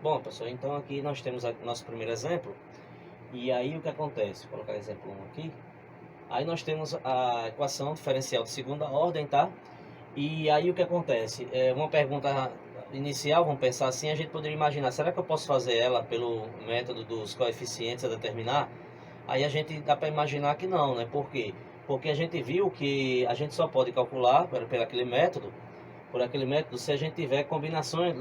Bom, pessoal, então aqui nós temos nosso primeiro exemplo. E aí o que acontece? Vou colocar exemplo 1 aqui. Aí nós temos a equação diferencial de segunda ordem, tá? E aí o que acontece? Uma pergunta inicial, vamos pensar assim, a gente poderia imaginar, será que eu posso fazer ela pelo método dos coeficientes a determinar? Aí a gente dá para imaginar que não, né? Por quê? Porque a gente viu que a gente só pode calcular por aquele método, se a gente tiver combinações,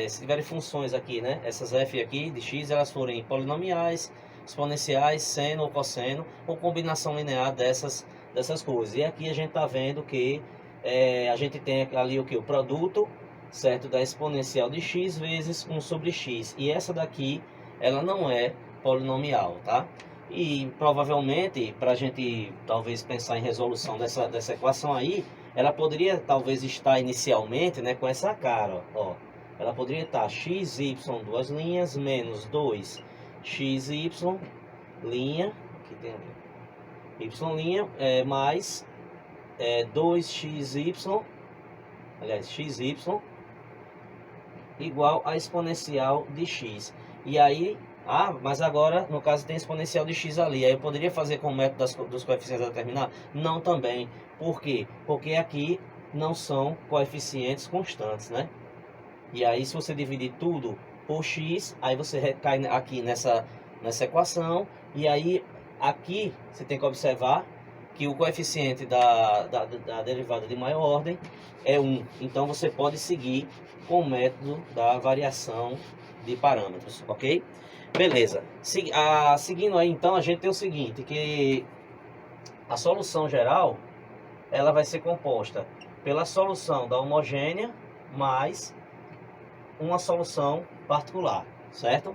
se tiverem funções aqui, né? Essas f aqui de x, elas forem polinomiais, exponenciais, seno ou cosseno, ou combinação linear dessas coisas. E aqui a gente está vendo que a gente tem ali o que? O produto, certo? Da exponencial de x vezes 1 sobre x. E essa daqui, ela não é polinomial, tá? E provavelmente, para a gente talvez pensar em resolução dessa equação aí, ela poderia talvez estar inicialmente, né, com essa cara, ó. Ela poderia estar xy, duas linhas, menos 2xy, linha, aqui tem y', mais 2xy, aliás, xy, igual a exponencial de x. E aí, mas agora, no caso, tem exponencial de x ali. Aí eu poderia fazer com o método dos coeficientes a determinar? Não também. Por quê? Porque aqui não são coeficientes constantes, né? E aí, se você dividir tudo por x, aí você recai aqui nessa equação. E aí, aqui, você tem que observar que o coeficiente da derivada de maior ordem é 1. Então, você pode seguir com o método da variação de parâmetros, ok? Beleza. Seguindo aí, então, a gente tem o seguinte, que a solução geral, ela vai ser composta pela solução da homogênea mais uma solução particular, certo?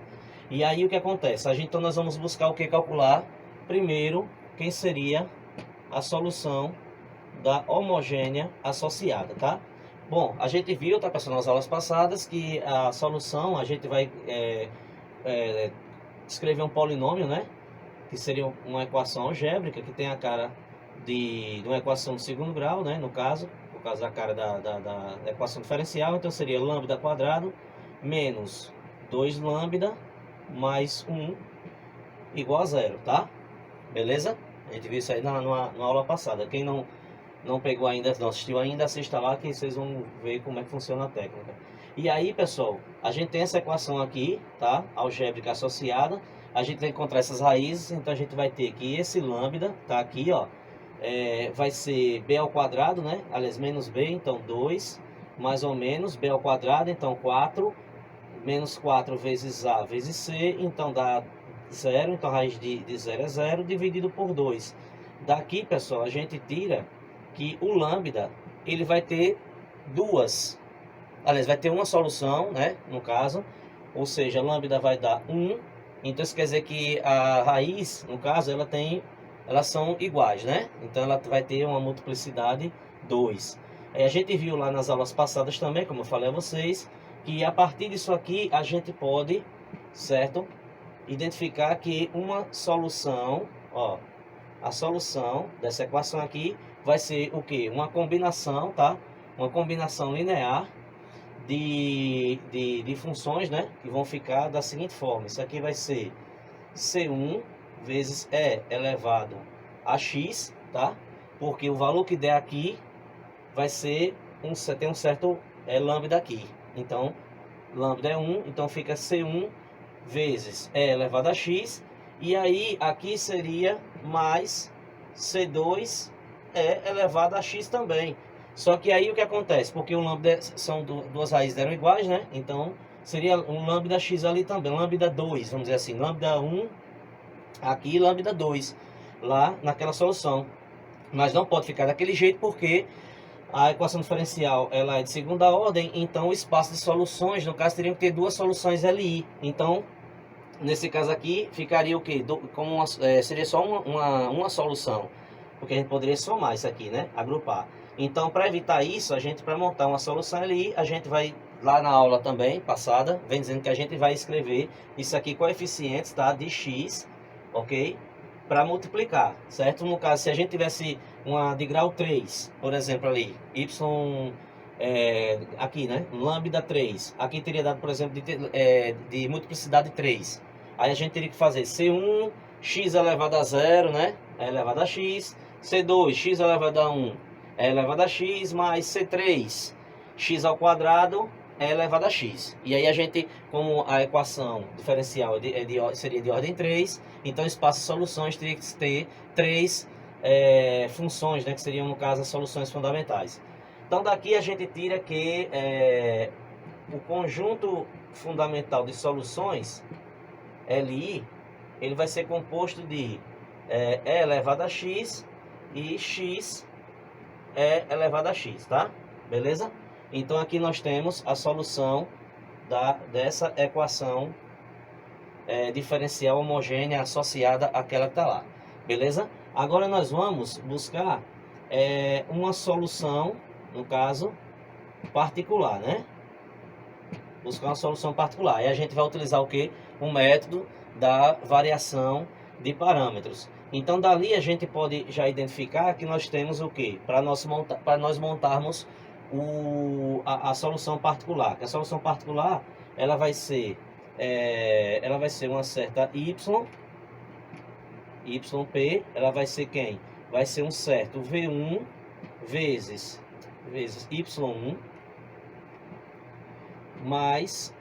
E aí o que acontece? Então nós vamos buscar o que calcular? Primeiro, quem seria a solução da homogênea associada, tá? Bom, a gente viu, tá, pessoal, nas aulas passadas, que a solução, a gente vai escrever um polinômio, né? Que seria uma equação algébrica, que tem a cara de uma equação de segundo grau, né? No caso da cara da equação diferencial, então seria lambda quadrado menos 2 lambda mais 1 igual a zero, tá? Beleza? A gente viu isso aí na aula passada. Quem não pegou ainda, não assistiu ainda, assista lá que vocês vão ver como é que funciona a técnica. E aí, pessoal, a gente tem essa equação aqui, tá? Algébrica associada. A gente vai encontrar essas raízes, então a gente vai ter que esse lambda, tá aqui, ó, vai ser b ao quadrado, né? Aliás, menos b, então 2, mais ou menos, b ao quadrado, então 4, menos 4 vezes a vezes c, então dá 0, então a raiz de 0 é 0, dividido por 2. Daqui, pessoal, a gente tira que o lambda, ele vai ter vai ter uma solução, né, no caso, ou seja, lambda vai dar 1, então isso quer dizer que a raiz, no caso, elas são iguais, né, então ela vai ter uma multiplicidade 2. A gente viu lá nas aulas passadas também, como eu falei a vocês, que a partir disso aqui a gente pode, certo, identificar que uma solução, ó, a solução dessa equação aqui vai ser o que? Uma combinação, tá? Uma combinação linear de funções, né? Que vão ficar da seguinte forma. Isso aqui vai ser C1 vezes E elevado a x, tá? Porque o valor que der aqui vai ser tem um certo lambda aqui. Então, lambda é 1, então fica C1 vezes E elevado a x. E aí, aqui seria mais C2 E elevado a x também. Só que aí o que acontece? Porque o lambda são duas raízes eram iguais, né? Então, seria um lambda x ali também. Lambda 2, vamos dizer assim. Lambda 1 aqui, lambda 2 lá naquela solução. Mas não pode ficar daquele jeito porque a equação diferencial ela é de segunda ordem, então o espaço de soluções, no caso, teriam que ter duas soluções LI. Então, nesse caso aqui, ficaria o quê? Seria só uma solução, porque a gente poderia somar isso aqui, né? Agrupar. Então, para evitar isso, para montar uma solução LI, a gente vai, lá na aula também, passada, vem dizendo que a gente vai escrever isso aqui, coeficientes, tá? De x, ok? Para multiplicar, certo? No caso, se a gente tivesse uma de grau 3, por exemplo, ali, y aqui, né? Lambda 3. Aqui teria dado, por exemplo, de multiplicidade 3. Aí a gente teria que fazer C1, x elevado a 0, né? É elevado a x. C2, x elevado a 1 é elevado a x, mais C3, x ao quadrado é elevado a x. E aí a gente, como a equação diferencial seria de ordem 3, então o espaço de soluções teria que ter 3 funções, né? Que seriam, no caso, as soluções fundamentais. Então daqui a gente tira que o conjunto fundamental de soluções, Li, ele vai ser composto de E elevado a x e x elevado a x, tá? Beleza? Então aqui nós temos a solução dessa equação diferencial homogênea associada àquela que está lá. Beleza? Agora nós vamos buscar uma solução, no caso, particular, né? Buscar uma solução particular. E a gente vai utilizar o quê? O método da variação de parâmetros. Então, dali a gente pode já identificar que nós temos o quê? Para nós montarmos a solução particular. Que a solução particular, ela vai ser uma certa yp, ela vai ser quem? Vai ser um certo V1 vezes y1 mais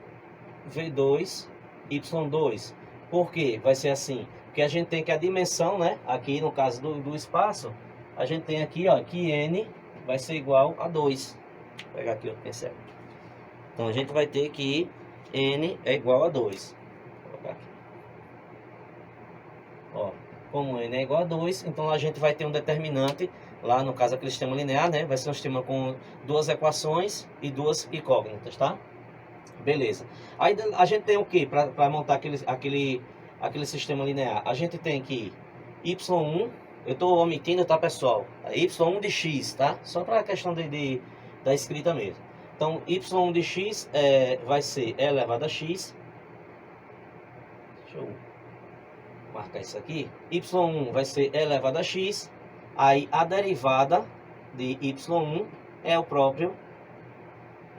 V2 y2. Por quê? Vai ser assim, porque a gente tem que a dimensão, né? Aqui no caso do espaço, a gente tem aqui, ó, que n vai ser igual a 2. Vou pegar aqui o pincel. Então a gente vai ter que n é igual a 2. Vou colocar aqui. Ó, como n é igual a 2, então a gente vai ter um determinante lá, no caso aquele sistema linear, né? Vai ser um sistema com duas equações e duas incógnitas, tá? Beleza. Aí a gente tem o que para montar aquele sistema linear? A gente tem que y1, eu estou omitindo, tá, pessoal? Y1 de x, tá? Só para a questão da escrita mesmo. Então, y1 de x vai ser e elevado a x. Deixa eu marcar isso aqui. Y1 vai ser e elevado a x. Aí a derivada de y1 é o próprio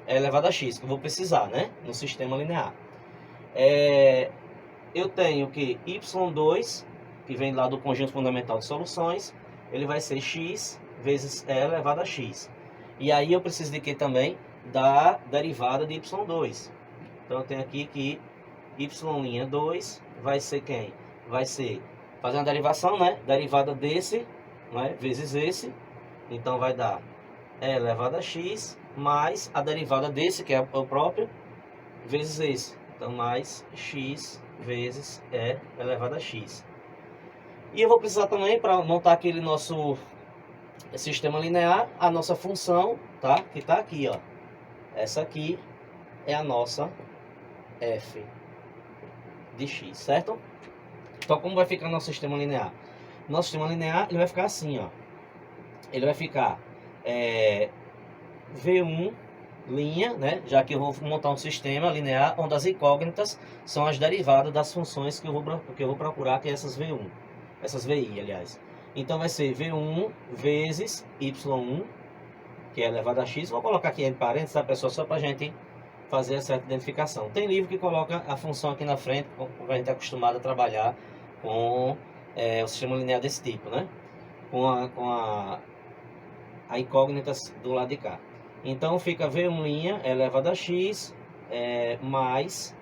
e elevado a x, que eu vou precisar, né? No sistema linear. Eu tenho que y2, que vem lá do conjunto fundamental de soluções, ele vai ser x vezes e elevado a x. E aí eu preciso de que também? Da derivada de y2. Então eu tenho aqui que y'2 vai ser quem? Vai ser, fazer uma derivação, né? Derivada desse, né? Vezes esse. Então vai dar e elevado a x mais a derivada desse, que é o próprio, vezes esse. Então mais x vezes e elevado a x. E eu vou precisar também, para montar aquele nosso sistema linear, a nossa função, tá? Que está aqui, ó. Essa aqui é a nossa f de x, certo? Então, como vai ficar nosso sistema linear? Nosso sistema linear, ele vai ficar assim, ó. Ele vai ficar V1 linha, né? Já que eu vou montar um sistema linear onde as incógnitas são as derivadas das funções que eu vou procurar, que é essas V1. Essas VI, aliás. Então vai ser V1 vezes Y1, que é elevado a X. Vou colocar aqui entre parênteses, tá, pessoal? Só para a gente fazer essa identificação. Tem livro que coloca a função aqui na frente, como a gente é acostumado a trabalhar com o sistema linear desse tipo, né? Com a incógnita do lado de cá. Então fica V1' elevado a X mais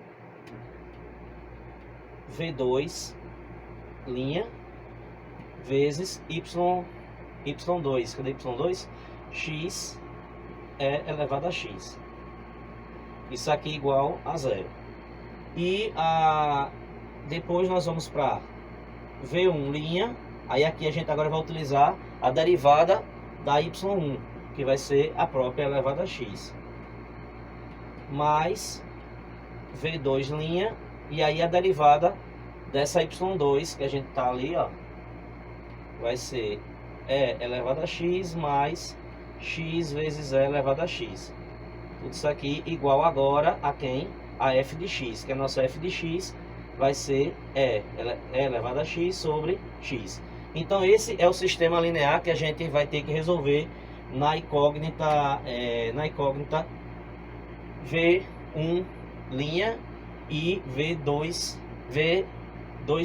V2' vezes Y2. Cadê Y2? X elevado a X. Isso aqui igual a 0. E depois nós vamos para V1'. Aí aqui a gente agora vai utilizar a derivada da Y1, que vai ser a própria elevada a X. Mais V2'. E aí a derivada dessa Y2, que a gente tá ali, ó, vai ser E elevado a X mais X vezes E elevado a X. Tudo isso aqui igual agora a quem? A f de x, que a nossa f de x vai ser E elevado a x sobre x. Então esse é o sistema linear que a gente vai ter que resolver na incógnita V1 linha e V2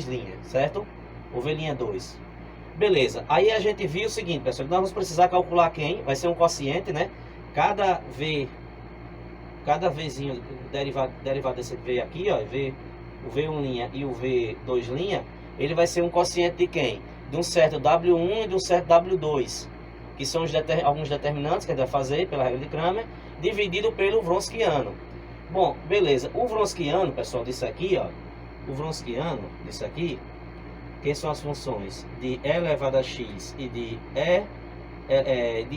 linha, certo? Ou V linha 2. Beleza, aí a gente viu o seguinte, pessoal, nós vamos precisar calcular quem, vai ser um quociente, né? Cada Vzinho derivado desse V aqui, ó, o V1 linha e o V2 linha, ele vai ser um quociente de quem? De um certo W1 e de um certo W2, que são alguns determinantes que a gente vai fazer pela regra de Cramer, dividido pelo Wronskiano. Bom, beleza, o Wronskiano, pessoal, disso aqui, ó, o Wronskiano disso aqui, que são as funções de e elevado a x e de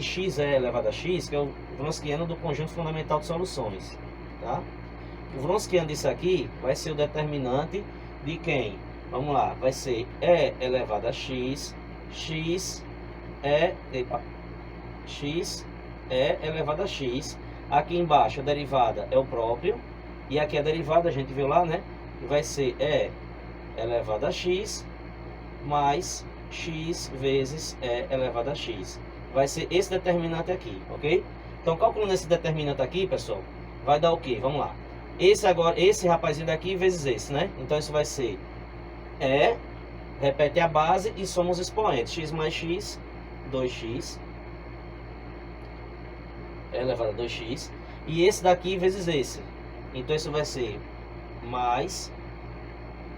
x elevado a x, que é o Wronskiano do conjunto fundamental de soluções, tá? O Wronskiano disso aqui vai ser o determinante de quem? Vamos lá, vai ser e elevado a x, x é elevado a x. Aqui embaixo a derivada é o próprio, e aqui a derivada a gente viu lá, né? Vai ser e elevado a x mais x vezes e elevado a x. Vai ser esse determinante aqui, ok? Então, calculando esse determinante aqui, pessoal, vai dar o quê? Vamos lá. Esse rapazinho daqui vezes esse, né? Então, isso vai ser repete a base e soma os expoentes. X mais x, 2x, elevado a 2x. E esse daqui vezes esse. Então, isso vai ser mais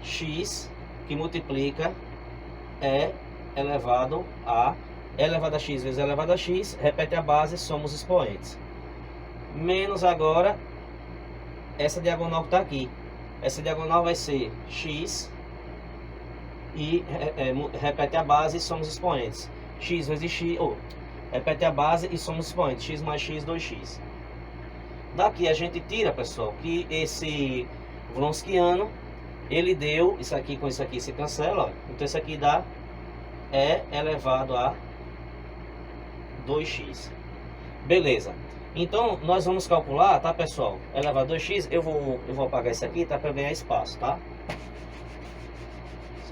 x, que multiplica e elevado a x vezes elevado a x, repete a base, soma os expoentes. Menos agora essa diagonal que está aqui. Essa diagonal vai ser x e repete a base e soma os expoentes. X vezes x, repete a base e soma os expoentes. X mais x, 2x. Daqui a gente tira, pessoal, que esse Wronskiano, ele deu, isso aqui com isso aqui se cancela, ó. Então isso aqui dá e elevado a 2x. Beleza. Então nós vamos calcular, tá, pessoal? Elevado a 2x, eu vou apagar isso aqui, tá, para ganhar espaço, tá?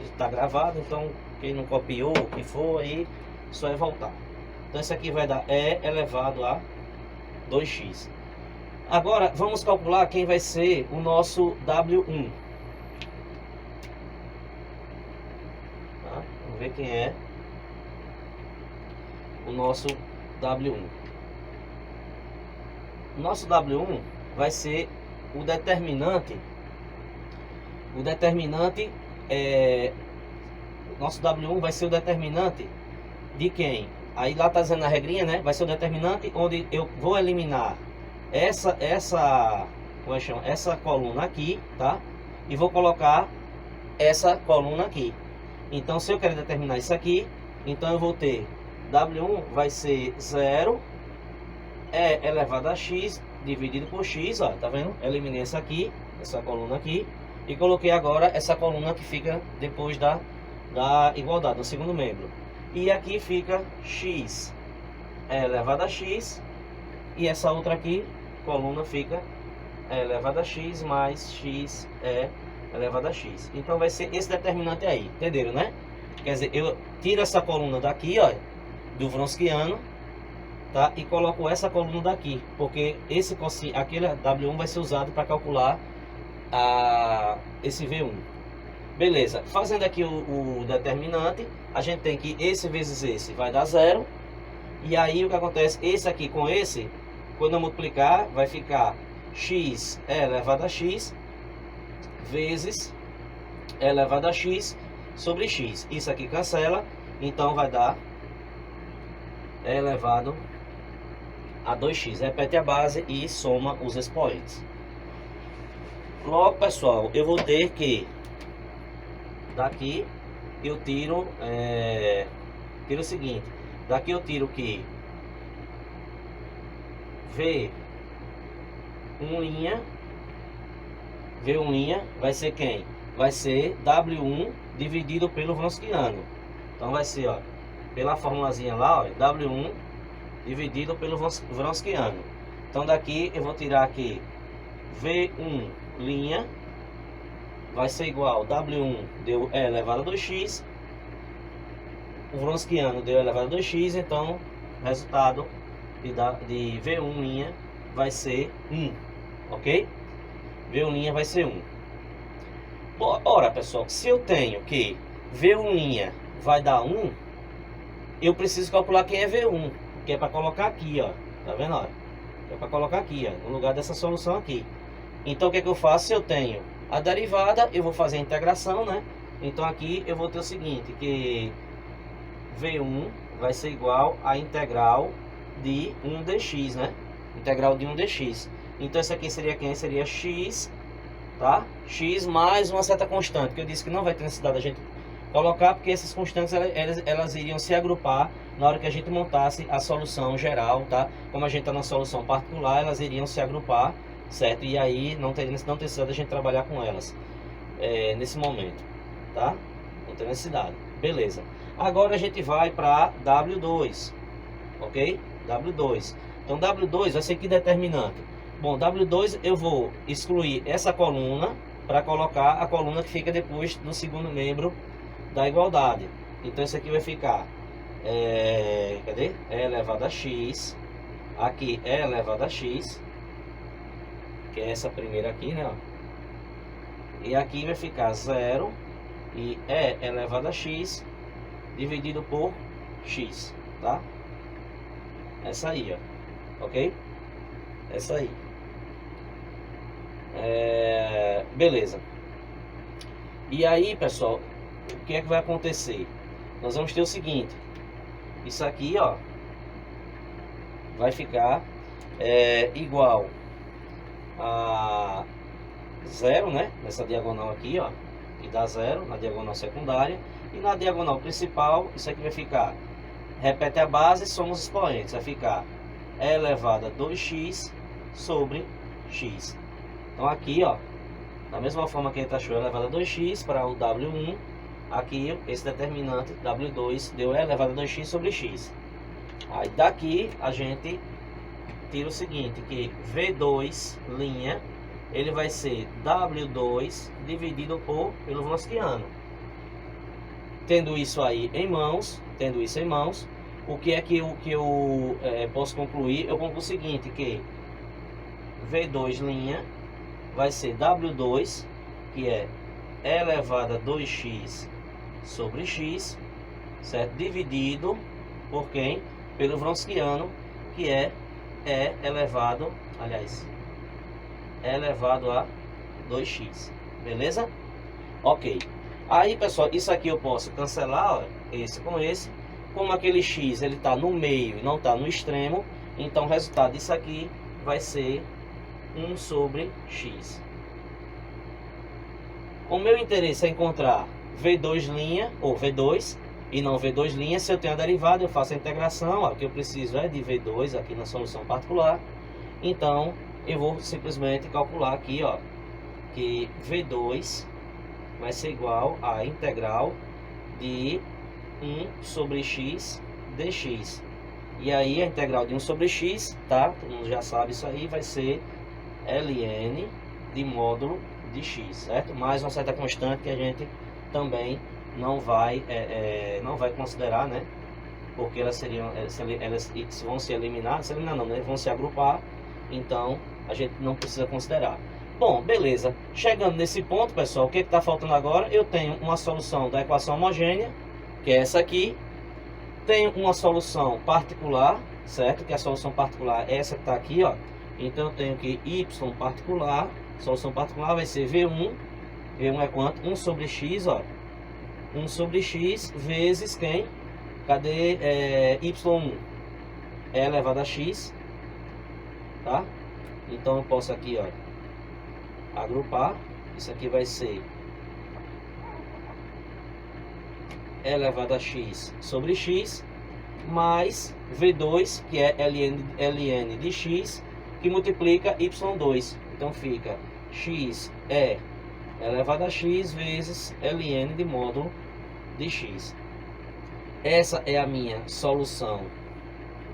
Está gravado, então quem não copiou, o que for aí, só é voltar. Então isso aqui vai dar e elevado a 2x. Agora vamos calcular quem vai ser o nosso W1. Tá? Vamos ver quem é o nosso W1. O nosso W1 vai ser o determinante. Nosso W1 vai ser o determinante de quem? Aí lá tá dizendo a regrinha, né? Vai ser o determinante onde eu vou eliminar essa coluna aqui, tá? E vou colocar essa coluna aqui. Então, se eu quero determinar isso aqui, então eu vou ter W1 vai ser 0 e elevado a x dividido por x, ó, tá vendo? Eliminei essa coluna aqui, e coloquei agora essa coluna que fica depois da igualdade, no segundo membro. E aqui fica x elevado a x, e essa outra aqui, coluna, fica elevado a x mais x elevado a x. Então vai ser esse determinante aí, entenderam, né? Quer dizer, eu tiro essa coluna daqui, ó, do Wronskiano, tá? E coloco essa coluna daqui, porque aquele W1 vai ser usado para calcular esse V1. Beleza, fazendo aqui o determinante, a gente tem que esse vezes esse vai dar 0. E aí o que acontece? Esse aqui com esse, quando eu multiplicar, vai ficar x elevado a x vezes elevado a x sobre x. Isso aqui cancela, então vai dar elevado a 2x. Repete a base e soma os expoentes. Logo, pessoal, eu vou ter que daqui eu tiro o seguinte. Daqui eu tiro que V1 linha vai ser quem? Vai ser W1 dividido pelo Wronskiano. Então vai ser, ó, pela formulazinha lá, ó, W1 dividido pelo Wronskiano. Então daqui eu vou tirar aqui V1 linha vai ser igual W1 deu E elevado a 2x, o Wronskiano deu E elevado a 2x, então resultado de V1' vai ser 1, ok? V1' vai ser 1. Ora, pessoal, se eu tenho que V1' vai dar 1, eu preciso calcular quem é V1, que é para colocar aqui, ó. Tá vendo, ó? É para colocar aqui, ó, no lugar dessa solução aqui. Então, o que é que eu faço? Se eu tenho a derivada, eu vou fazer a integração, né? Então, aqui eu vou ter o seguinte, que V1 vai ser igual a integral de 1 dx, né? Integral de 1 dx. Então, isso aqui seria quem? Seria x, tá? X mais uma certa constante, que eu disse que não vai ter necessidade da gente colocar, porque essas constantes elas iriam se agrupar na hora que a gente montasse a solução geral, tá? Como a gente está na solução particular, elas iriam se agrupar, certo? E aí não teria necessidade da gente trabalhar com elas nesse momento, tá? Não tem necessidade. Beleza. Agora a gente vai para W2, ok? W2. Então W2 vai ser que determinante? Bom, W2 eu vou excluir essa coluna para colocar a coluna que fica depois do segundo membro da igualdade. Então isso aqui vai ficar cadê? E elevado a x, aqui E elevado a x, que é essa primeira aqui, né? E aqui vai ficar 0 e E elevado a x dividido por x, tá? Essa aí, ó, ok? Essa aí. Beleza. E aí, pessoal, o que é que vai acontecer? Nós vamos ter o seguinte, isso aqui, ó, vai ficar igual a 0, né? Nessa diagonal aqui, ó, que dá 0 na diagonal secundária. E na diagonal principal, isso aqui vai ficar, repete a base, somos expoentes, vai ficar E elevado a 2x sobre x. Então aqui, ó, da mesma forma que a gente achou E elevado a 2x para o W1, aqui esse determinante W2 deu E elevado a 2x sobre x. Aí daqui a gente tira o seguinte, que V2' ele vai ser W2 dividido pelo Wronskiano. Tendo isso aí em mãos, o que é que eu posso concluir? Eu concluo o seguinte, que V2' vai ser W2, que é E elevado a 2x sobre x, certo? Dividido por quem? Pelo Wronskiano, que é E elevado, aliás, E elevado a 2x, beleza? Ok. Aí, pessoal, isso aqui eu posso cancelar, ó, esse com esse. Como aquele x ele está no meio e não está no extremo, então o resultado disso aqui vai ser 1 sobre x. O meu interesse é encontrar V2' ou V2 e não V2'. Se eu tenho a derivada, eu faço a integração. Ó, o que eu preciso é de V2 aqui na solução particular. Então, eu vou simplesmente calcular aqui, ó, que V2 vai ser igual a integral de 1 sobre x dx. E aí a integral de 1 sobre x, tá? Todo mundo já sabe isso aí, vai ser ln de módulo de x, certo? Mais uma certa constante que a gente também não vai considerar, né? Porque elas vão se eliminar, não, né? Vão se agrupar, então a gente não precisa considerar. Bom, beleza. Chegando nesse ponto, pessoal, o que está faltando agora? Eu tenho uma solução da equação homogênea, que é essa aqui. Tenho uma solução particular, certo? Que a solução particular é essa que está aqui, ó. Então eu tenho que y particular, solução particular vai ser V1. V1 é quanto? 1 sobre x, ó. 1 sobre x vezes quem? Cadê y1? É elevado a x, tá? Então eu posso aqui, ó, agrupar. Isso aqui vai ser elevado a x sobre x, mais V2, que é ln de x, que multiplica y2. Então fica x é elevado a x vezes ln de módulo de x. Essa é a minha solução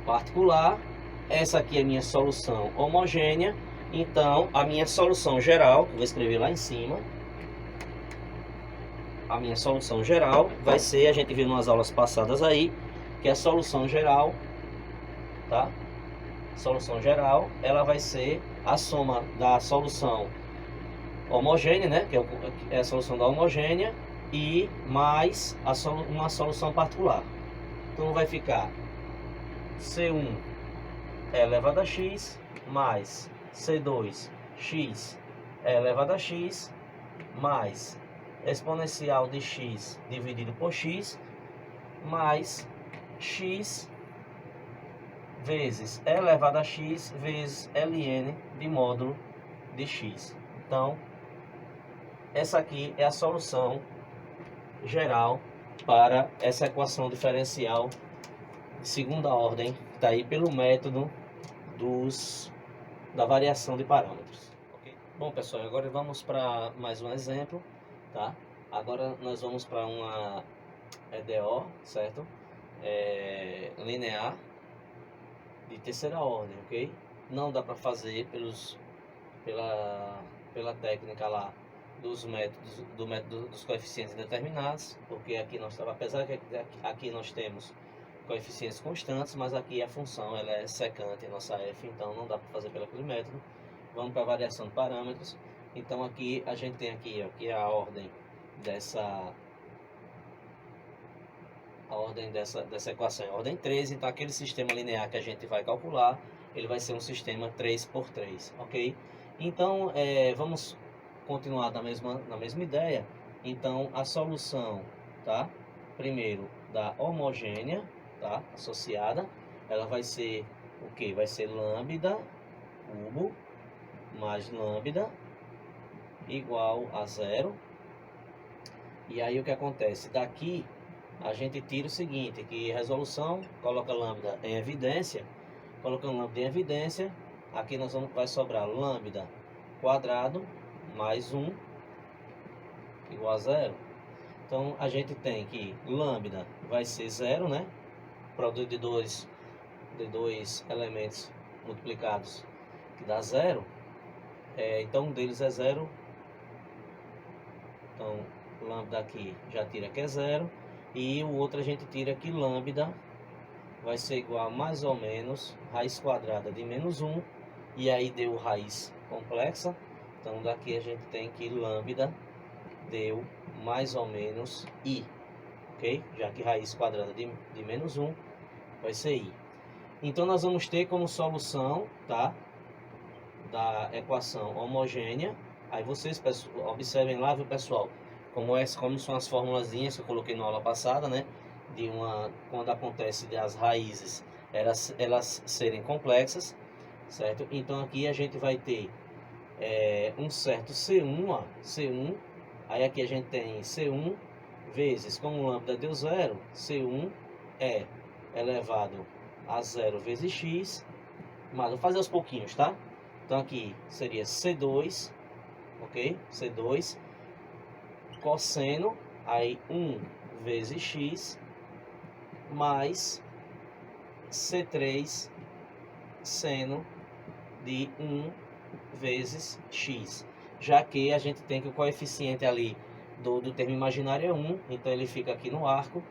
particular. Essa aqui é a minha solução homogênea. Então, a minha solução geral, que eu vou escrever lá em cima, a minha solução geral vai ser, a gente viu nas aulas passadas aí, que é a solução geral, tá? solução geral, ela vai ser a soma da solução homogênea, né, que é a solução da homogênea, e mais uma solução particular. Então vai ficar C1 elevado a x mais C2x elevado a x mais exponencial de x dividido por x mais x vezes elevado a x vezes ln de módulo de x. Então, essa aqui é a solução geral para essa equação diferencial de segunda ordem, que está aí pelo método da variação de parâmetros. Okay? Bom, pessoal, agora vamos para mais um exemplo, tá? Agora nós vamos para uma EDO, certo? Linear de terceira ordem, ok? Não dá para fazer pela técnica lá do método dos coeficientes indeterminados, porque aqui apesar que aqui nós temos coeficientes constantes, mas aqui a função ela é secante, nossa f, então não dá para fazer pelo método. Vamos para a variação de parâmetros. Então aqui a gente tem aqui, ó, que é a ordem dessa equação é a ordem 3, então aquele sistema linear que a gente vai calcular, ele vai ser um sistema 3×3, ok? Então, vamos continuar na mesma ideia. Então, a solução, tá? Primeiro, da homogênea, tá? Associada, ela vai ser o que? Vai ser lambda cubo mais lambda igual a 0. E aí o que acontece? Daqui a gente tira o seguinte, que resolução, coloca lambda em evidência, colocando lambda em evidência, aqui vai sobrar lambda quadrado mais 1 igual a 0. Então a gente tem que lambda vai ser 0, né? Produto de dois elementos multiplicados que dá 0. Então um deles é 0. Então lambda aqui já tira que é 0. E o outro a gente tira que lambda vai ser igual a mais ou menos raiz quadrada de menos 1. E aí deu raiz complexa. Então daqui a gente tem que lambda deu mais ou menos i. Ok? Já que raiz quadrada de menos 1 vai ser i. Então nós vamos ter como solução, tá, da equação homogênea. Aí vocês observem lá, viu, pessoal, como são as formulazinhas que eu coloquei na aula passada, né? Quando acontece das raízes elas serem complexas, certo? Então aqui a gente vai ter um certo C1, ó, C1. Aí aqui a gente tem C1 vezes, como o lambda deu 0, C1 é elevado a 0 vezes x, mas vou fazer aos pouquinhos, tá? Então aqui seria C2, ok? C2 cosseno, aí 1 vezes x, mais C3 seno de 1 vezes x. Já que a gente tem que o coeficiente ali do termo imaginário é 1, então ele fica aqui no arco.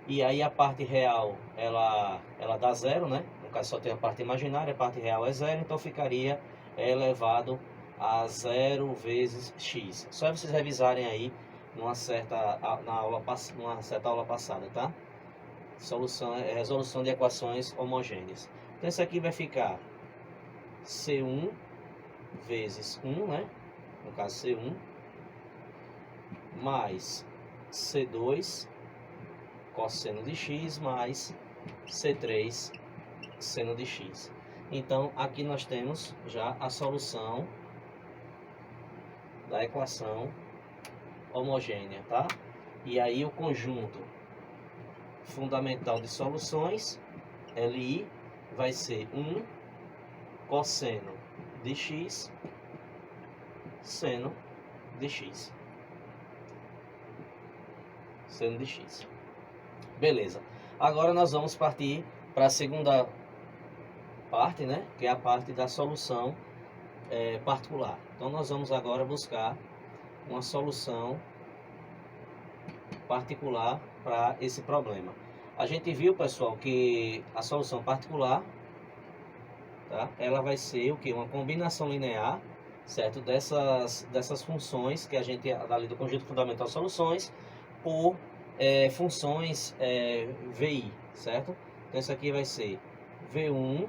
E aí a parte real, ela dá 0, né? No caso só tem a parte imaginária, a parte real é 0, então ficaria elevado a 0 vezes x. Só vocês revisarem aí numa certa aula passada, tá? Resolução de equações homogêneas. Então isso aqui vai ficar C1 vezes 1, né? No caso C1, mais C2 cosseno de x mais C3 seno de x. Então aqui nós temos já a solução da equação homogênea, tá? E aí o conjunto fundamental de soluções, LI, vai ser 1 cosseno de x seno de x. Seno de x. Beleza. Agora nós vamos partir para a segunda parte, né? Que é a parte da solução particular. Então nós vamos agora buscar uma solução particular para esse problema. A gente viu, pessoal, que a solução particular tá? Ela vai ser o que? Uma combinação linear, certo? Dessas funções que a gente ali do conjunto fundamental de soluções por funções VI, certo? Então isso aqui vai ser V1,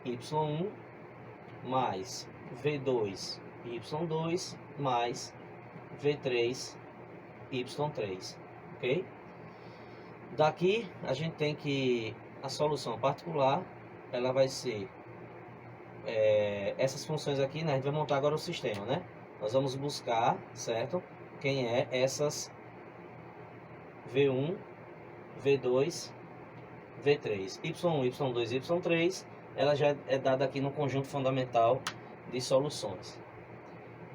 Y1 mais V2, Y2 mais V3, Y3, ok? Daqui a gente tem que a solução particular, ela vai ser essas funções aqui, né? A gente vai montar agora o sistema, né? Nós vamos buscar, certo? Quem é essas V1, V2, V3, Y1, Y2, Y3, ela já é dada aqui no conjunto fundamental de soluções.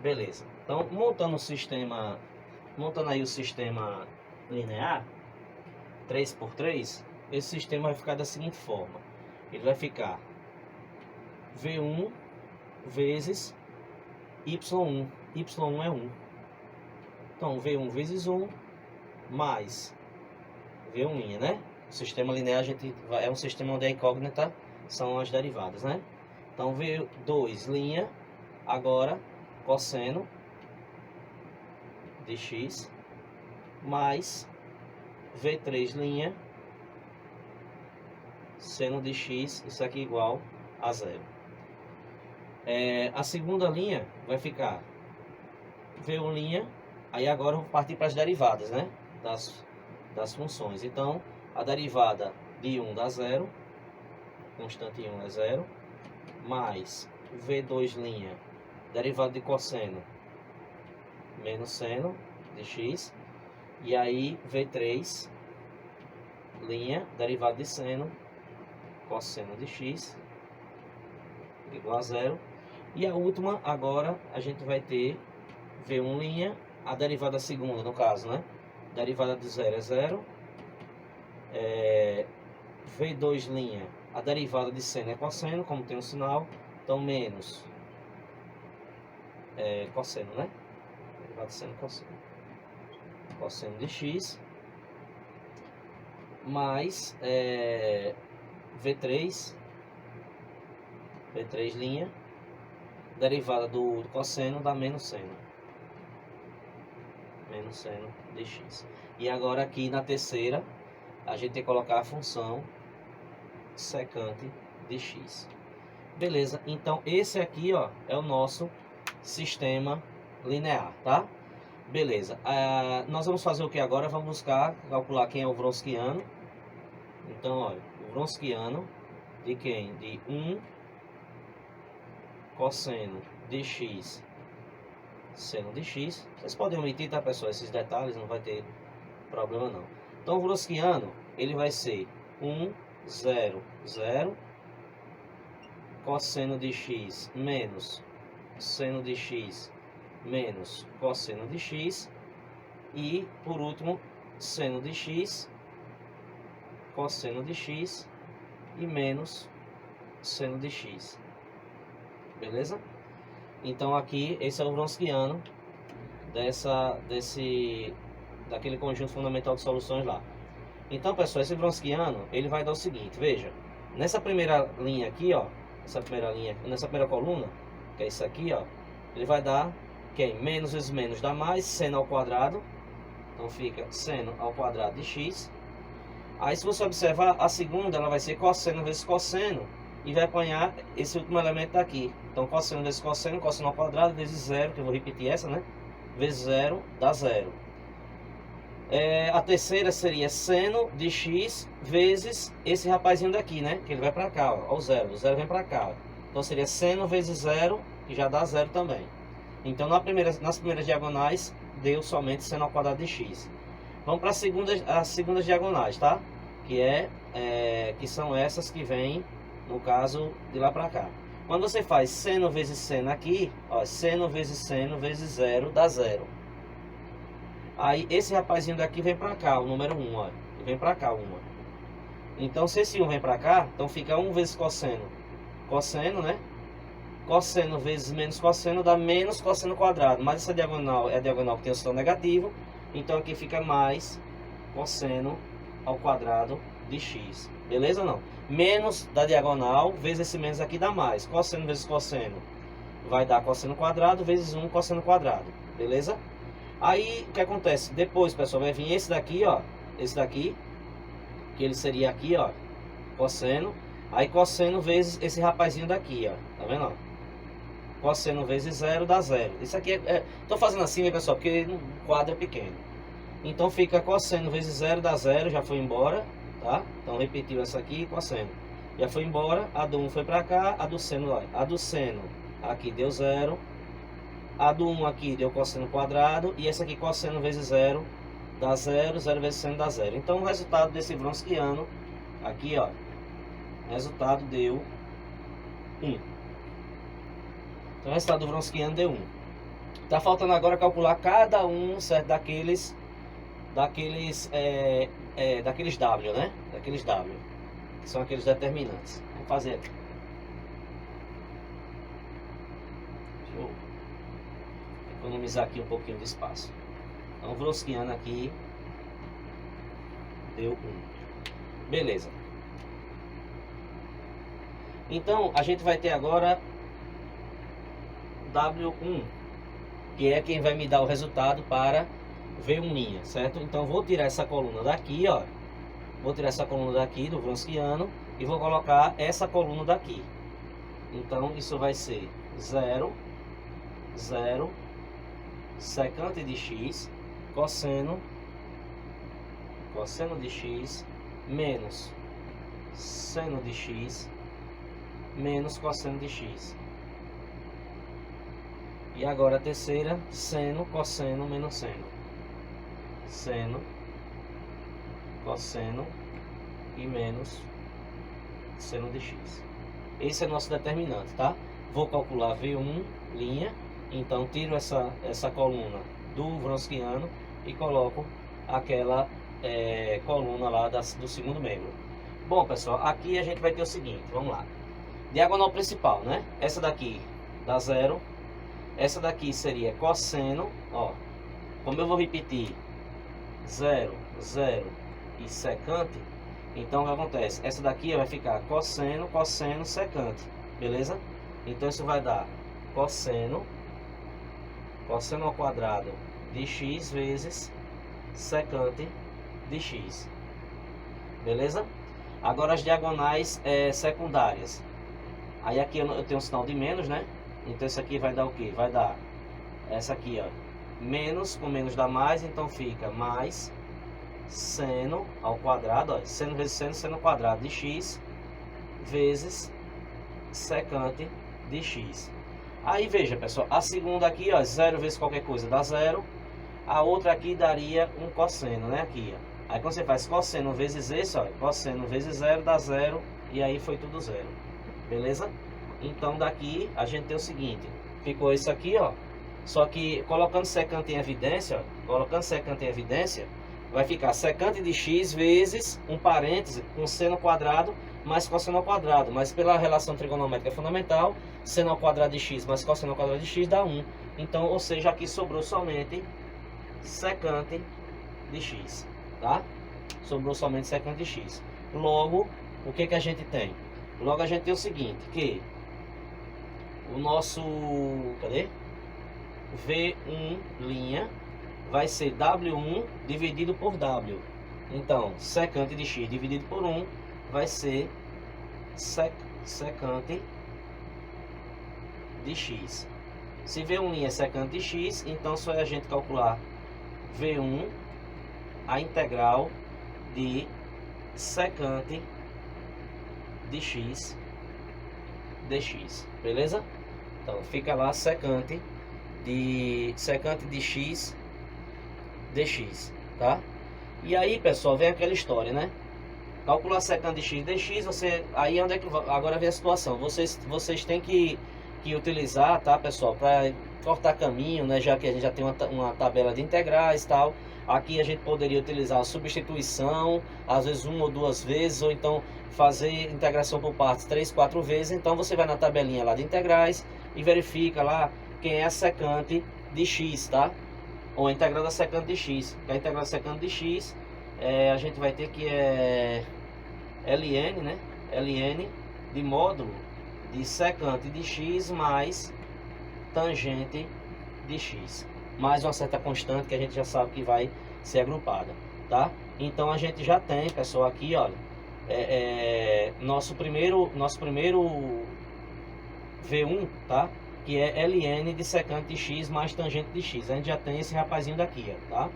Beleza. Então, montando aí o sistema linear 3×3, esse sistema vai ficar da seguinte forma. Ele vai ficar V1 vezes Y1. Y1 é 1. Então, V1 vezes 1 mais V1, né? O sistema linear é um sistema onde a incógnita são as derivadas, né? Então, V2', agora, cosseno de x, mais V3', seno de x, isso aqui igual a 0. A segunda linha vai ficar V1', aí agora eu vou partir para as derivadas, né? Das funções. Então, a derivada de 1 dá 0, constante 1 é 0, mais V2', derivada de cosseno, menos seno de x, e aí V3', derivada de seno, cosseno de x, igual a 0. E a última, agora, a gente vai ter V1', a derivada segunda, no caso, né? Derivada de 0 é 0. V2', a derivada de seno é cosseno, como tem um sinal. Então, menos cosseno, né? Derivada de seno, cosseno. Cosseno de x. Mais V3', derivada do cosseno dá menos seno. Menos seno de x. E agora aqui na terceira, a gente tem que colocar a função secante de x. Beleza, então esse aqui, ó, é o nosso sistema linear, tá? Beleza, nós vamos fazer o que agora? Vamos calcular quem é o Wronskiano. Então, olha, o Wronskiano de quem? De 1 cosseno de x seno de x. Vocês podem omitir, tá, pessoal? Esses detalhes, não vai ter problema não. Então, o Wronskiano, ele vai ser 1, 0, 0, cosseno de x menos seno de x menos cosseno de x, e, por último, seno de x, cosseno de x e menos seno de x. Beleza? Então aqui, esse é o Wronskiano daquele conjunto fundamental de soluções lá. Então, pessoal, esse Wronskiano, ele vai dar o seguinte, veja, nessa primeira linha aqui, ó, nessa primeira coluna, que é isso aqui, ó, ele vai dar quem? Menos vezes menos dá mais, seno ao quadrado, então fica seno ao quadrado de x. Aí, se você observar, a segunda, ela vai ser cosseno vezes cosseno, e vai apanhar esse último elemento daqui. Então, cosseno vezes cosseno, cosseno ao quadrado, vezes 0, que eu vou repetir essa, né? Vezes 0, dá 0. A terceira seria seno de x vezes esse rapazinho daqui, né? Que ele vai pra cá, ó, o 0. O 0 vem pra cá, ó. Então, seria seno vezes 0, que já dá 0 também. Então, nas primeiras diagonais, deu somente seno ao quadrado de x. Vamos para as segundas diagonais, tá? Que são essas que vêm, no caso, de lá para cá. Quando você faz seno vezes seno aqui, ó, seno vezes 0 dá 0. Aí esse rapazinho daqui vem para cá, o número 1, ó. Ele vem para cá, 1. Então, se esse 1 vem para cá, então fica 1 vezes cosseno. Cosseno, né? Cosseno vezes menos cosseno dá menos cosseno quadrado. Mas essa diagonal é a diagonal que tem o sinal negativo. Então aqui fica mais cosseno ao quadrado de x. Beleza ou não? menos da diagonal, vezes esse menos aqui dá mais. Cosseno vezes cosseno vai dar cosseno quadrado, vezes 1 cosseno quadrado, beleza? Aí, o que acontece? Depois, pessoal, vai vir esse daqui, ó, esse daqui, que ele seria aqui, ó, cosseno. Aí cosseno vezes esse rapazinho daqui, ó, tá vendo, ó? Cosseno vezes 0 dá 0. Isso aqui tô fazendo assim, né, pessoal, porque o quadro é pequeno. Então fica cosseno vezes 0 dá 0, já foi embora, tá? Então repetiu essa aqui, cosseno. Já foi embora, a do 1 foi pra cá, a do seno, ó, a do seno aqui deu 0. A do 1 aqui deu cosseno quadrado, e essa aqui cosseno vezes 0 dá 0, 0 vezes seno dá 0. Então o resultado desse Wronskiano, aqui ó, o resultado deu 1. Então o resultado do Wronskiano deu 1. Tá faltando agora calcular cada um, certo, daqueles W, né? Daqueles W, que são aqueles determinantes. Vamos fazer aqui. Deixa eu economizar aqui um pouquinho de espaço. Então o Wronskiano aqui deu 1. Beleza. Então a gente vai ter agora W1, que é quem vai me dar o resultado para V1', certo? Então vou tirar essa coluna daqui, ó. Vou tirar essa coluna daqui do Wronskiano e vou colocar essa coluna daqui. Então isso vai ser 0, 0, secante de x, cosseno de x, menos seno de x, menos cosseno de x. E agora a terceira, seno, cosseno, menos seno. Seno, cosseno e menos seno de x. Esse é nosso determinante, tá? Vou calcular V1', então tiro essa coluna do Wronskiano e coloco aquela coluna lá do segundo membro. Bom, pessoal, aqui a gente vai ter o seguinte, vamos lá. Diagonal principal, né? Essa daqui dá 0. Essa daqui seria cosseno, ó. Como eu vou repetir 0, 0 e secante, então o que acontece? Essa daqui vai ficar cosseno, cosseno, secante, beleza? Então isso vai dar cosseno ao quadrado de x vezes secante de x, beleza? Agora as diagonais secundárias. Aí aqui eu tenho um sinal de menos, né? Então isso aqui vai dar o que? Vai dar essa aqui, ó, menos com menos dá mais, então fica mais seno ao quadrado, ó, seno vezes seno, seno ao quadrado de x vezes secante de x. Aí veja, pessoal, a segunda aqui, ó, 0 vezes qualquer coisa dá 0. A outra aqui daria um cosseno, né? Aqui, ó. Aí quando você faz cosseno vezes esse, ó, cosseno vezes 0 dá 0, e aí foi tudo 0. Beleza? Então daqui a gente tem o seguinte, ficou isso aqui, ó. Só que colocando secante em evidência, vai ficar secante de x vezes um parêntese com seno ao quadrado mais cosseno ao quadrado. Mas pela relação trigonométrica fundamental, seno ao quadrado de x mais cosseno ao quadrado de x dá 1. Então, ou seja, aqui sobrou somente secante de x, tá? Sobrou somente secante de x. Logo, o que a gente tem? Logo a gente tem o seguinte, que o nosso, cadê? V1' vai ser W1 dividido por W. Então, secante de x dividido por 1 vai ser secante de x. Se V1' é secante de x, então só é a gente calcular V1 a integral de secante de x dx, beleza? Então fica lá secante de x dx, tá? E aí, pessoal, vem aquela história, né? Calcular secante de x dx, aí onde é que agora vem a situação? Vocês têm que utilizar, tá, pessoal, para cortar caminho, né? Já que a gente já tem uma tabela de integrais, tal. Aqui a gente poderia utilizar a substituição, às vezes 1 ou 2 vezes, ou então fazer integração por partes 3, 4 vezes. Então você vai na tabelinha lá de integrais e verifica lá quem é a secante de x, tá? Ou a integral da secante de x. A integral da secante de x, a gente vai ter que ln, né? ln de módulo de secante de x mais tangente de x, mais uma certa constante que a gente já sabe que vai ser agrupada, tá? Então a gente já tem, pessoal, aqui, olha, nosso primeiro V1, tá? Que é ln de secante de x mais tangente de x. A gente já tem esse rapazinho daqui, ó, tá?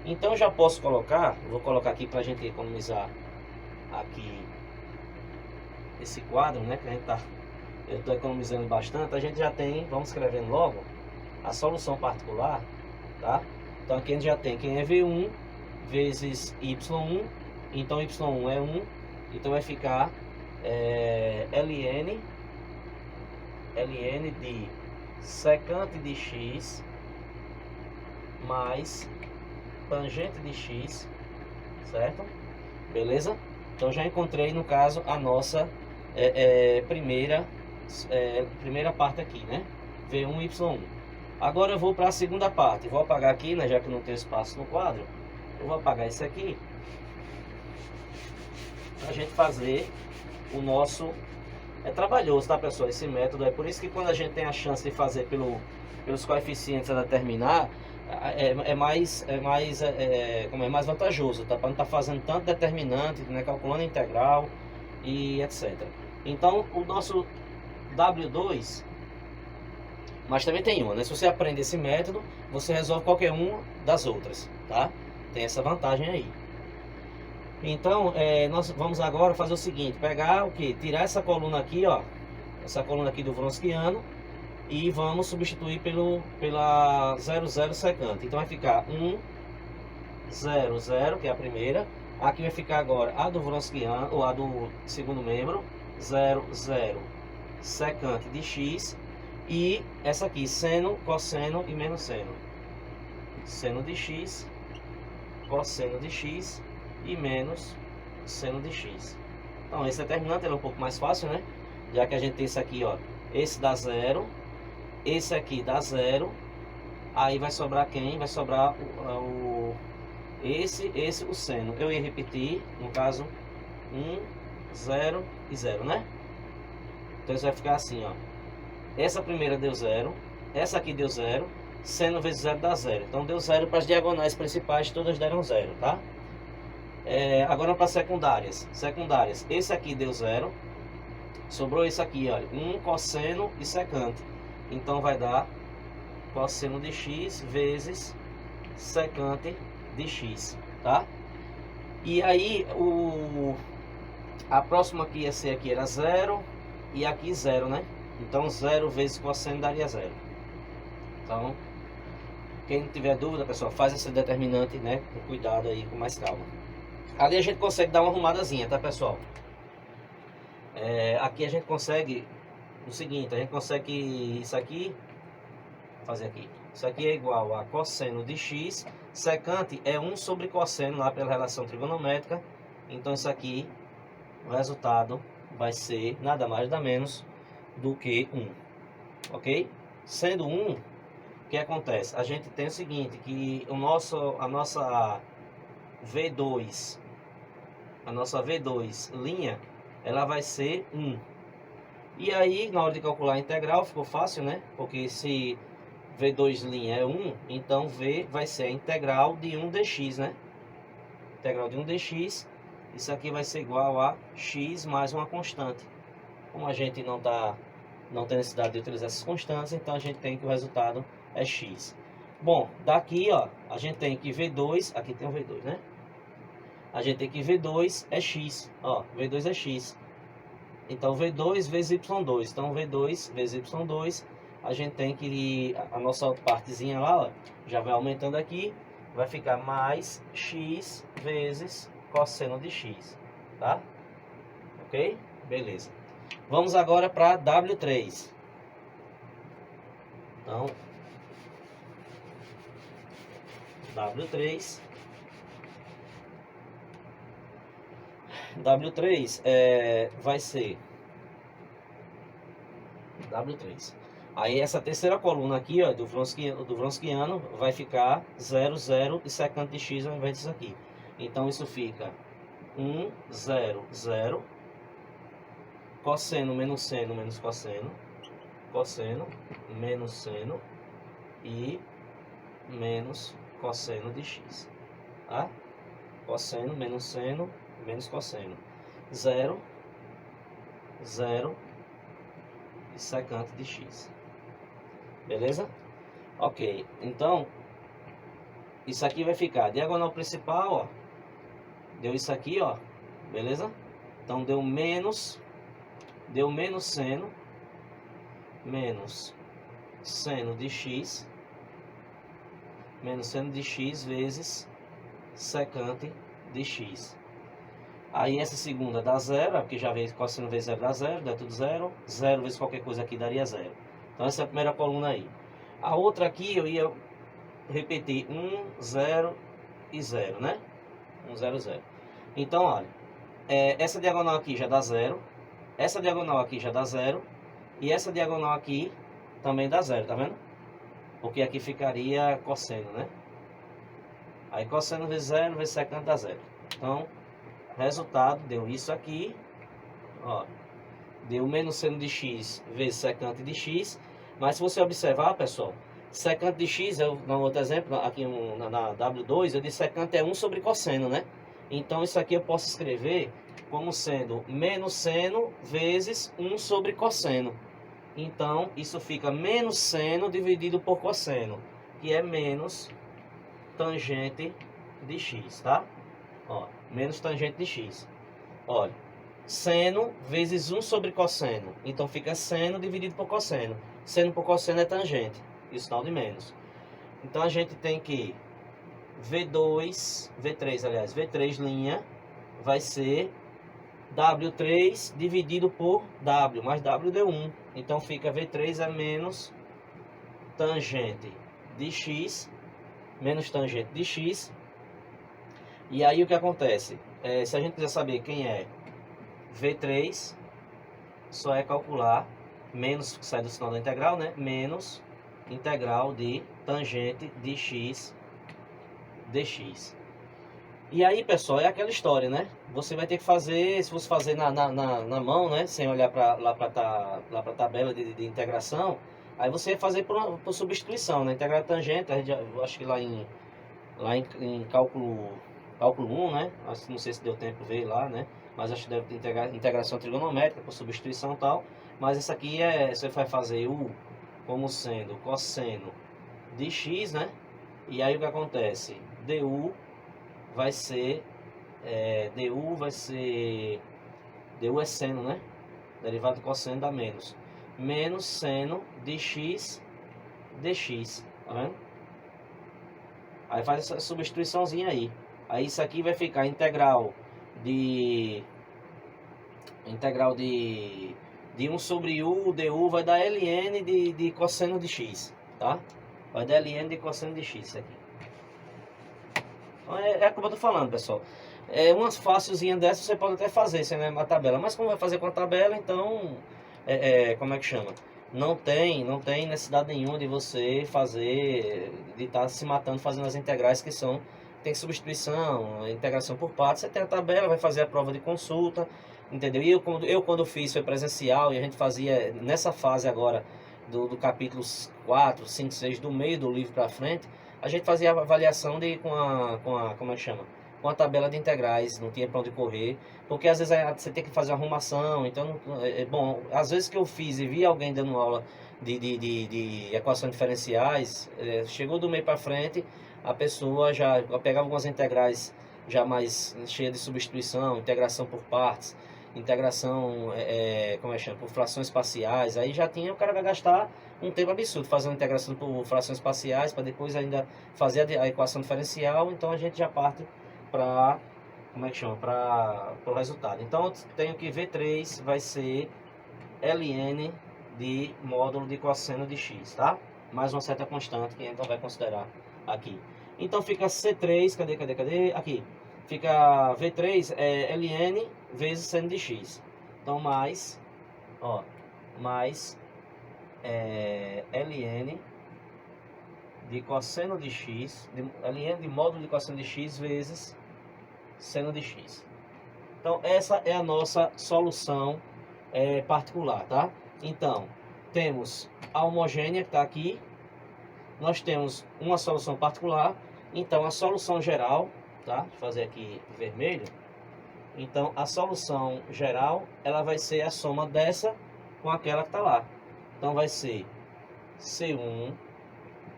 Então eu já posso colocar, vou colocar aqui para a gente economizar aqui esse quadro, né? Que a gente tá, eu estou economizando bastante. A gente já tem, vamos escrevendo logo, a solução particular, tá? Então aqui a gente já tem quem é V1 vezes Y1, então Y1 é 1, então vai ficar ln de secante de x mais tangente de x, certo? Beleza? Então já encontrei, no caso, a nossa primeira parte aqui, né? V1 Y1. Agora eu vou para a segunda parte. Vou apagar aqui, né? Já que não tem espaço no quadro. Eu vou apagar isso aqui. Para a gente fazer o nosso... É trabalhoso, tá, pessoal? Esse método. É por isso que quando a gente tem a chance de fazer pelos coeficientes a determinar, é mais vantajoso, tá? Para não estar fazendo tanto determinante, né? Calculando integral e etc. Então, o nosso W2, mas também tem uma, né? Se você aprende esse método, você resolve qualquer uma das outras, tá? Tem essa vantagem aí. Então, nós vamos agora fazer o seguinte, pegar o que? Tirar essa coluna aqui, ó, essa coluna aqui do Wronskiano, e vamos substituir pela 00 secante. Então vai ficar 1, 0, 0, que é a primeira. Aqui vai ficar agora a do Wronskiano, ou a do segundo membro, 0, 0, secante de x. E essa aqui, seno, cosseno e menos seno. Seno de x, cosseno de x e menos seno de x. Então esse determinante é um pouco mais fácil, né? Já que a gente tem esse aqui, ó, esse dá 0, esse aqui dá 0, aí vai sobrar quem? Vai sobrar esse, o seno. Eu ia repetir, no caso, 1, 0 e 0, né? Então isso vai ficar assim, ó. Essa primeira deu 0, essa aqui deu 0, seno vezes 0 dá 0. Então deu 0 para as diagonais principais, todas deram 0, tá? Agora para secundárias. Esse aqui deu 0, sobrou esse aqui, olha, 1 cosseno e secante. Então vai dar cosseno de x vezes secante de x, tá? E aí a próxima que ia ser aqui era 0 e aqui 0, né? Então 0 vezes cosseno daria 0. Então, quem não tiver dúvida, pessoal, faz esse determinante, né, com cuidado aí, com mais calma. Ali a gente consegue dar uma arrumadazinha, tá, pessoal? Aqui a gente consegue o seguinte, a gente consegue isso aqui, fazer aqui. Isso aqui é igual a cosseno de x, secante é 1 sobre cosseno lá pela relação trigonométrica. Então isso aqui, o resultado vai ser nada mais nada menos do que 1, ok? Sendo 1, o que acontece? A gente tem o seguinte, que a nossa V2 linha, ela vai ser 1. E aí, na hora de calcular a integral, ficou fácil, né? Porque se V2' é 1, então V vai ser a integral de 1 dx, né? Integral de 1 dx, isso aqui vai ser igual a x mais uma constante. Como a gente não tem necessidade de utilizar essas constantes, então a gente tem que o resultado é x. Bom, daqui, ó, a gente tem que V2, aqui tem um V2, né? A gente tem que V2 é x, ó, V2 é x. Então V2 vezes Y2, então V2 vezes Y2, a gente tem que, a nossa partezinha lá, ó, já vai aumentando aqui, vai ficar mais x vezes cosseno de x, tá? Ok? Beleza. Vamos agora para W3. Então, W3 vai ser W3. Aí essa terceira coluna aqui, ó, do Wronskiano vai ficar 0, 0 e secante de x ao invés disso aqui. Então isso fica 1, 0, 0. cosseno menos seno menos cosseno, cosseno menos seno e menos cosseno de x, tá? Cosseno menos seno menos cosseno, 0, 0 e secante de x, beleza? Ok, então isso aqui vai ficar diagonal principal, ó, deu isso aqui, ó, beleza? Então deu menos seno menos seno de x menos seno de x vezes secante de x. Aí essa segunda dá zero, porque já veio cosseno vezes zero dá zero, dá tudo zero. Zero vezes qualquer coisa aqui daria zero. Então essa é a primeira coluna aí. A outra aqui eu ia repetir 1, 0 e 0, né? 1, 0, 0. Então, olha, essa diagonal aqui já dá zero. Essa diagonal aqui já dá zero. E essa diagonal aqui também dá zero, tá vendo? Porque aqui ficaria cosseno, né? Aí cosseno vezes zero vezes secante dá zero. Então, resultado deu isso aqui, ó. Deu menos seno de x vezes secante de x. Mas se você observar, pessoal, secante de x, no outro exemplo, aqui na W2, eu disse secante é 1 sobre cosseno, né? Então isso aqui eu posso escrever como sendo menos seno vezes 1 sobre cosseno. Então isso fica menos seno dividido por cosseno, que é menos tangente de x, tá? Ó, menos tangente de x. Olha, seno vezes 1 sobre cosseno. Então fica seno dividido por cosseno. Seno por cosseno é tangente. E o sinal de menos. Então a gente tem que V3, aliás, V3 linha vai ser W3 dividido por W, mais W deu 1. Então fica V3 é menos tangente de x, menos tangente de x. E aí o que acontece? Se a gente quiser saber quem é V3, só é calcular menos, que sai do sinal da integral, né? Menos integral de tangente de x dx. E aí, pessoal, é aquela história, né? Você vai ter que fazer, se você fazer na mão, né? Sem olhar lá para a tabela de integração, aí você vai fazer por substituição, né? Integral de tangente, eu acho que lá em cálculo 1, né? Não sei se deu tempo de ver lá, né? Mas acho que deve ter integração trigonométrica por substituição e tal. Mas essa aqui você vai fazer u como sendo cosseno de x, né? E aí o que acontece? Du vai ser du é seno, né? Derivado de cosseno dá menos seno de x dx, tá vendo? Aí faz essa substituiçãozinha aí. Aí isso aqui vai ficar integral de 1 sobre u du vai dar ln de cosseno de x, tá? Vai dar ln de cosseno de x isso aqui. Então é como eu tô falando, pessoal. Umas fácilzinhas dessas você pode até fazer sem lembrar a tabela. Mas como vai fazer com a tabela, então como é que chama? Não tem necessidade nenhuma de você fazer, de estar se matando fazendo as integrais que tem substituição, integração por partes. Você tem a tabela, vai fazer a prova de consulta, entendeu? E eu quando fiz foi presencial e a gente fazia nessa fase agora do capítulos 4, 5, 6 do meio do livro para frente, a gente fazia a avaliação como é que chama? Com a tabela de integrais, não tinha para onde correr, porque às vezes você tem que fazer arrumação, então, bom, às vezes que eu fiz e vi alguém dando aula de equações diferenciais, chegou do meio para frente, a pessoa já pegava algumas integrais já mais cheia de substituição, integração por partes, integração, como é que chama? Por frações parciais, aí já tinha, o cara vai gastar um tempo absurdo fazendo integração por frações parciais, para depois ainda fazer a equação diferencial, então a gente já parte para, como é que chama? Para o resultado. Então eu tenho que V3 vai ser ln de módulo de cosseno de x, tá? Mais uma certa constante que a gente vai considerar aqui. Então fica C3, cadê? Aqui. Fica V3 ln vezes seno de x. Então mais ln de cosseno de x, ln de módulo de cosseno de x vezes seno de x. Então essa é a nossa solução particular, tá? Então, temos a homogênea que está aqui, nós temos uma solução particular, então a solução geral, tá? Vou fazer aqui vermelho. Então, a solução geral, ela vai ser a soma dessa com aquela que está lá. Então, vai ser C1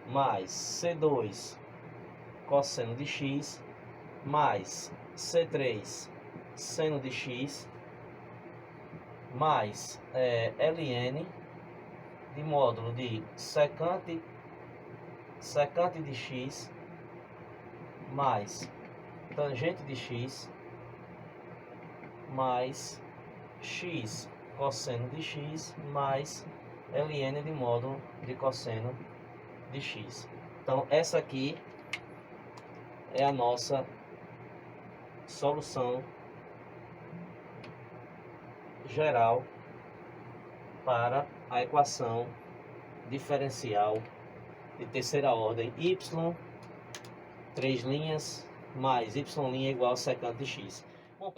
mais C2 cosseno de x mais C3 seno de x mais ln de módulo de secante de x mais tangente de x mais x cosseno de x mais ln de módulo de cosseno de x. Então, essa aqui é a nossa solução geral para a equação diferencial de terceira ordem y, 3 linhas, mais y' igual a secante de x. Bom,